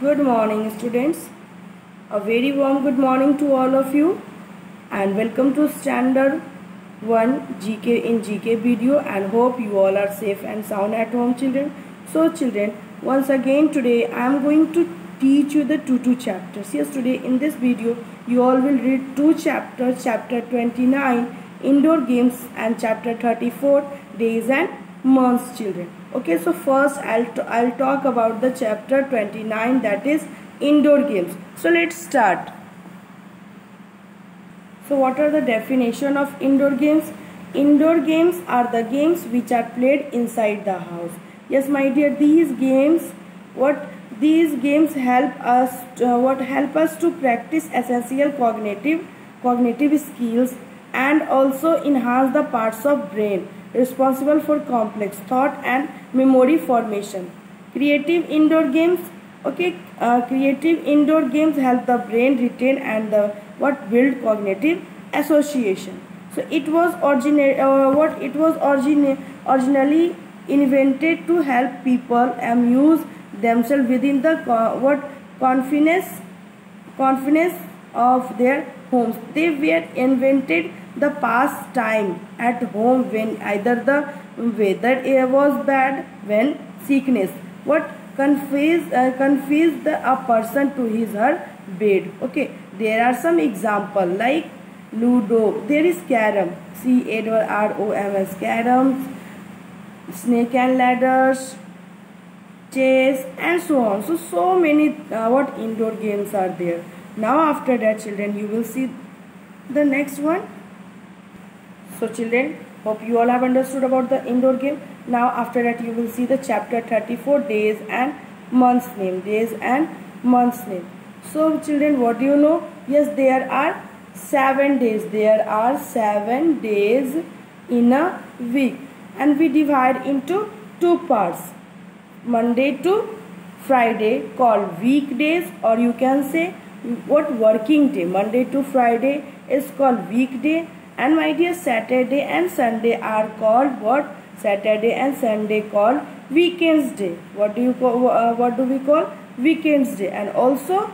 Good morning, students. A very warm good morning to all of you, and welcome to Standard 1 GK in GK video, and hope you all are safe and sound at home, children. So, children, once again today I am going to teach you the two chapters. Yes, today in this video you all will read two chapters, chapter 29 indoor games and chapter 34 days and months, children. Okay, so first I'll talk about the chapter 29, that is indoor games. So let's start. So what are the definition of indoor games? Indoor games are the games which are played inside the house. Yes, my dear, these games help us to practice essential cognitive skills and also enhance the parts of brain responsible for complex thought and memory formation. Creative indoor games help the brain retain and build cognitive association. So it was originally invented to help people amuse themselves within the confines of their homes. They were invented the pastime at home when either the weather was bad, when sickness confused a person to his her bed. Okay, there are some example like Ludo. There is Carom, CAROMS, caroms, snake and ladders, chess, and so on. So many indoor games are there. Now after that, children, you will see the next one. So children, hope you all have understood about the indoor game. Now after that you will see the chapter 34, days and months name. So children, what do you know? Yes, there are 7 days. There are 7 days in a week, and we divide into two parts. Monday to Friday called weekdays, or you can say working day. Monday to Friday is called weekday. And my dear, Saturday and Sunday are called what? Saturday and Sunday called weekends day. What do we call weekends day? And also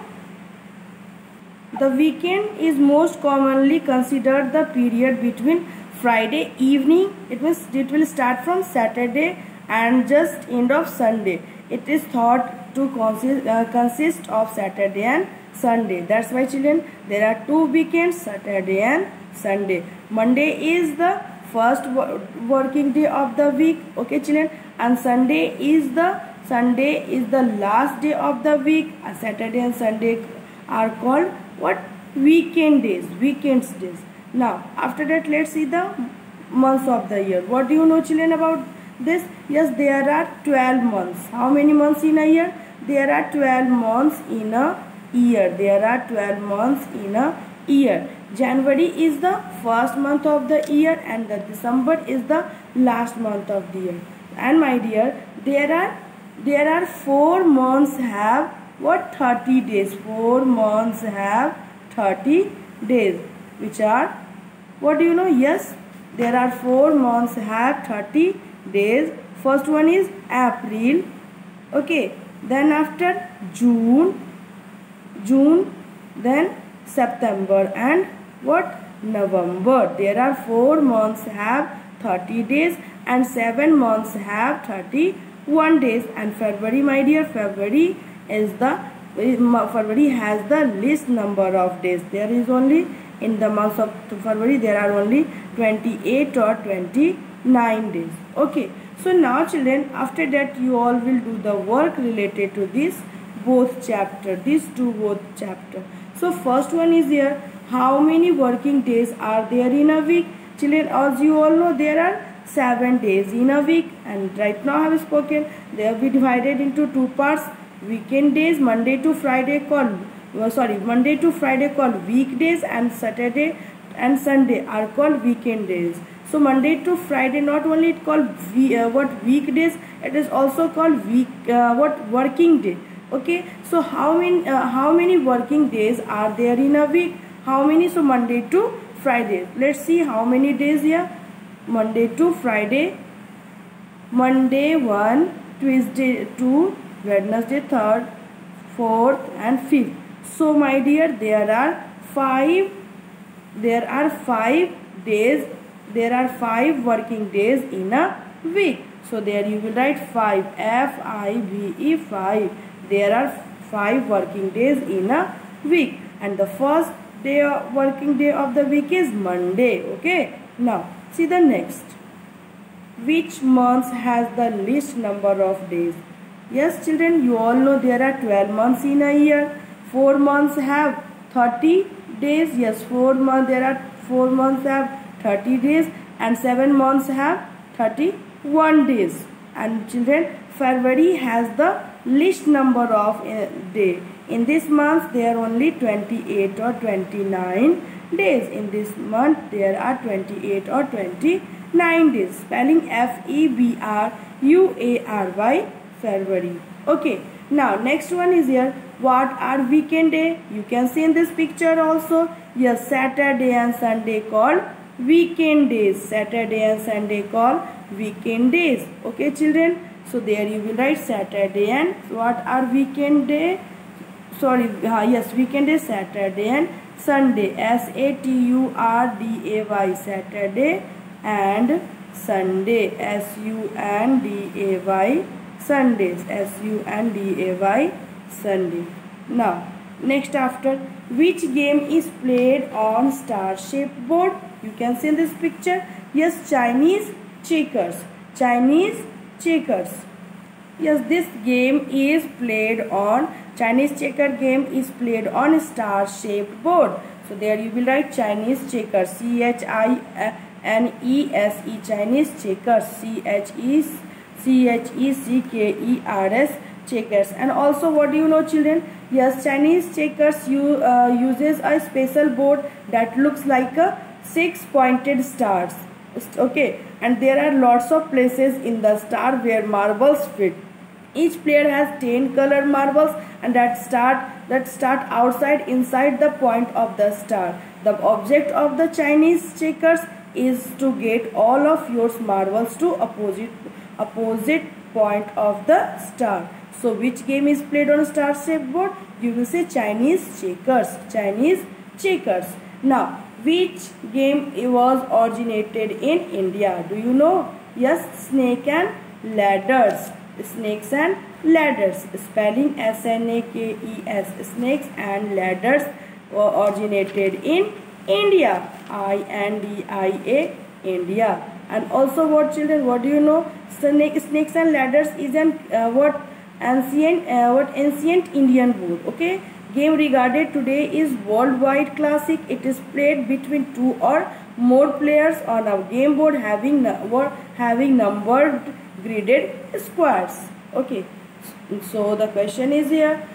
the weekend is most commonly considered the period between Friday evening. It will start from Saturday and just end of Sunday. It is thought to consist of Saturday and Sunday. That's why, children, there are two weekends, Saturday and Sunday. Monday is the first working day of the week. Okay, children, and Sunday is the last day of the week. And Saturday and Sunday are called what? Weekends days. Now after that, let's see the months of the year. What do you know, children, about this? Yes, there are 12 months. How many months in a year? There are 12 months in a year. January is the first month of the year, and the December is the last month of the year. And my dear, there are 4 months have 30 days. 4 months have 30 days, which are, what do you know? Yes, there are 4 months have 30 days. First one is April. Okay, then after June, then September, and November. There are 4 months have 30 days, and 7 months have 31 days. And February, my dear, February has the least number of days. There is only, in the month of February, there are only 28 or 29 days. Okay, so now, children, after that you all will do the work related to these both chapter. So first one is here, how many working days are there in a week? Children, as you all know, there are 7 days in a week, and right now I have spoken, they have been divided into two parts. Weekend days, Monday to Friday called weekdays, and Saturday and Sunday are called weekend days. So Monday to Friday, not only it called weekdays, it is also called working day. Okay, so how many working days are there in a week? How many? So Monday to Friday. Let's see how many days here. Monday to Friday. Monday 1, Tuesday 2, Wednesday 3rd, 4th and 5th. So my dear, there are 5 days, there are 5 working days in a week. So there you will write 5, F-I-V-E, 5. There are 5 working days in a week, and the first working day of the week is Monday. Okay, now see the next. Which month has the least number of days? Yes children, you all know there are 12 months in a year. 4 months have 30 days. Yes, 4 months have 30 days, and 7 months have 31 days. And children, February has the least number of day. In this month there are only 28 or 29 days. In this month there are 28 or 29 days. Spelling February, February. Okay, now next one is here. What are weekend day? You can see in this picture also. Yes, Saturday and Sunday called weekend days. Saturday and Sunday called weekend days. Okay children, so there you will write Saturday and what are weekend day? Yes, weekend is Saturday and Sunday. Saturday, Saturday and Sunday. Sunday, Sundays. Sunday. Sunday. Now, next after, which game is played on star-shaped board? You can see in this picture. Yes, Chinese checkers. Chinese checkers. Yes, this game is played on, Chinese checker game is played on star-shaped board. So there you will write Chinese checkers. C-H-I-N-E-S-E, Chinese checkers. C-H-E-C-K-E-R-S, checkers. And also, what do you know children? Yes, Chinese checkers uses a special board that looks like a 6 pointed stars. Okay, and there are lots of places in the star where marbles fit. Each player has 10 colored marbles, and that start outside inside the point of the star. The object of the Chinese checkers is to get all of your marbles to opposite point of the star. So which game is played on star-shaped board? You will say Chinese checkers. Chinese checkers. Now, which game was originated in India? Do you know? Yes, snake and ladders. Snakes and ladders. Spelling S-N-A-K-E-S. Snakes and ladders were originated in India. I-N-D-I-A, India. And also, what children? What do you know? Snakes and ladders is an ancient Indian board. Okay. Game regarded today is worldwide classic. It is played between 2 or more players on a game board having numbered gridded squares. Okay. So the question is here.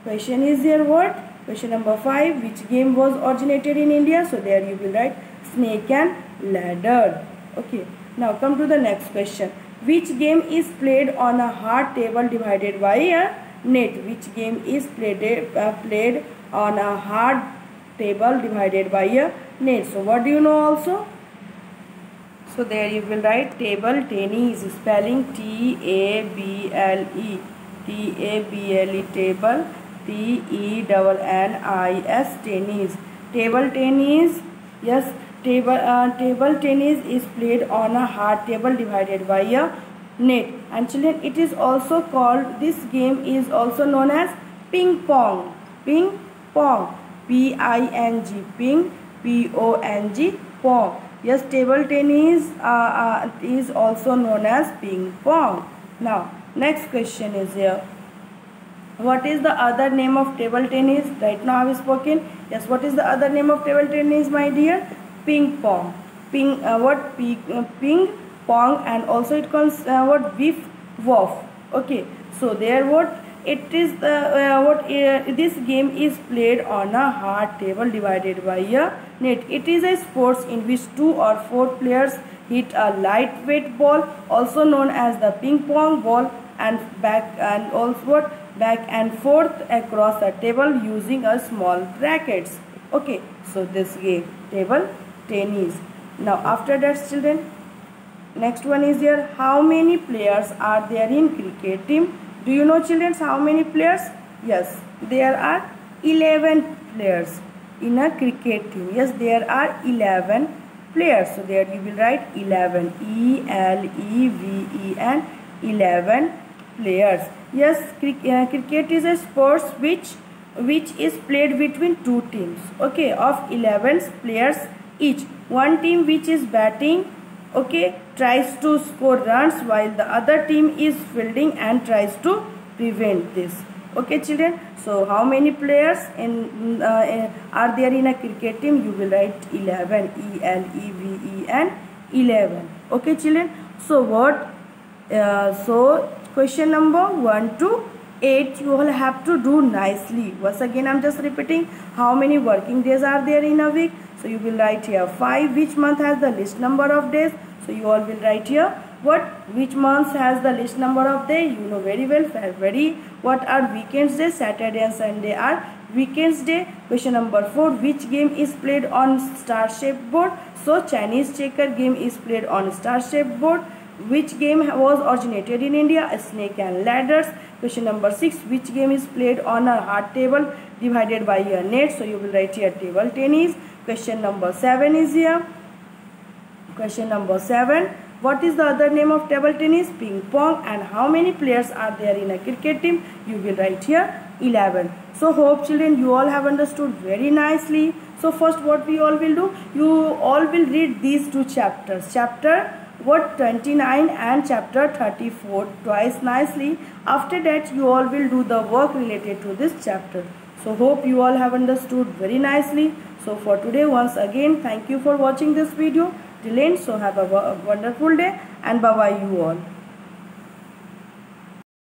What? Question number 5. Which game was originated in India? So there you will write snake and ladder. Okay. Now come to the next question. Which game is played on a hard table divided by a net? Which game is played on a hard table divided by a net? So what do you know also? So there you will write table tennis. Spelling T-A-B-L-E. T-A-B-L-E, table. T-E-N-N-I-S, tennis. Table tennis. Yes, table tennis is played on a hard table divided by a net. And children, it is also called, this game is also known as ping pong. Ping pong. P-I-N-G, ping, P-O-N-G, pong. Yes, table tennis is also known as ping pong. Now, next question is here. What is the other name of table tennis? Right now I have spoken. Yes, what is the other name of table tennis, my dear? Ping pong. Ping pong, and also it comes whiff waff. Okay, so there what it is this game is played on a hard table divided by a net. It is a sports in which 2 or 4 players hit a lightweight ball, also known as the ping pong ball, and back and forth across the table using a small rackets. Okay, so this game table tennis. Now after that children, next one is here. How many players are there in cricket team? Do you know, children, how many players? Yes, there are 11 players in a cricket team. Yes, there are 11 players. So there you will write 11, E-L-E-V-E-N, 11 players. Yes, cricket is a sport which is played between two teams, okay, of 11 players each. One team which is batting, okay, tries to score runs, while the other team is fielding and tries to prevent this. Okay, children. So how many players are there in a cricket team? You will write 11, E-L-E-V-E-N, 11. Okay, children. So so question number 1 to 8 you all have to do nicely. Once again, I'm just repeating how many working days are there in a week. So you will write here 5. Which month has the least number of days? So you all will write here which month has the least number of days? You know very well. February. What are weekends day? Saturday and Sunday are weekends day. Question number 4. Which game is played on star-shaped board? So Chinese checker game is played on star-shaped board. Which game was originated in India? Snake and ladders. Question number 6. Which game is played on a hard table divided by a net? So you will write here table tennis. Question number 7 is here. Question number 7. What is the other name of table tennis? Ping pong. And how many players are there in a cricket team? You will write here 11. So hope, children, you all have understood very nicely. So first what we all will do? You all will read these two chapters. Chapter 29 and chapter 34 twice nicely. After that you all will do the work related to this chapter. So hope you all have understood very nicely. So for today, once again, thank you for watching this video till end. So have a wonderful day and bye bye you all.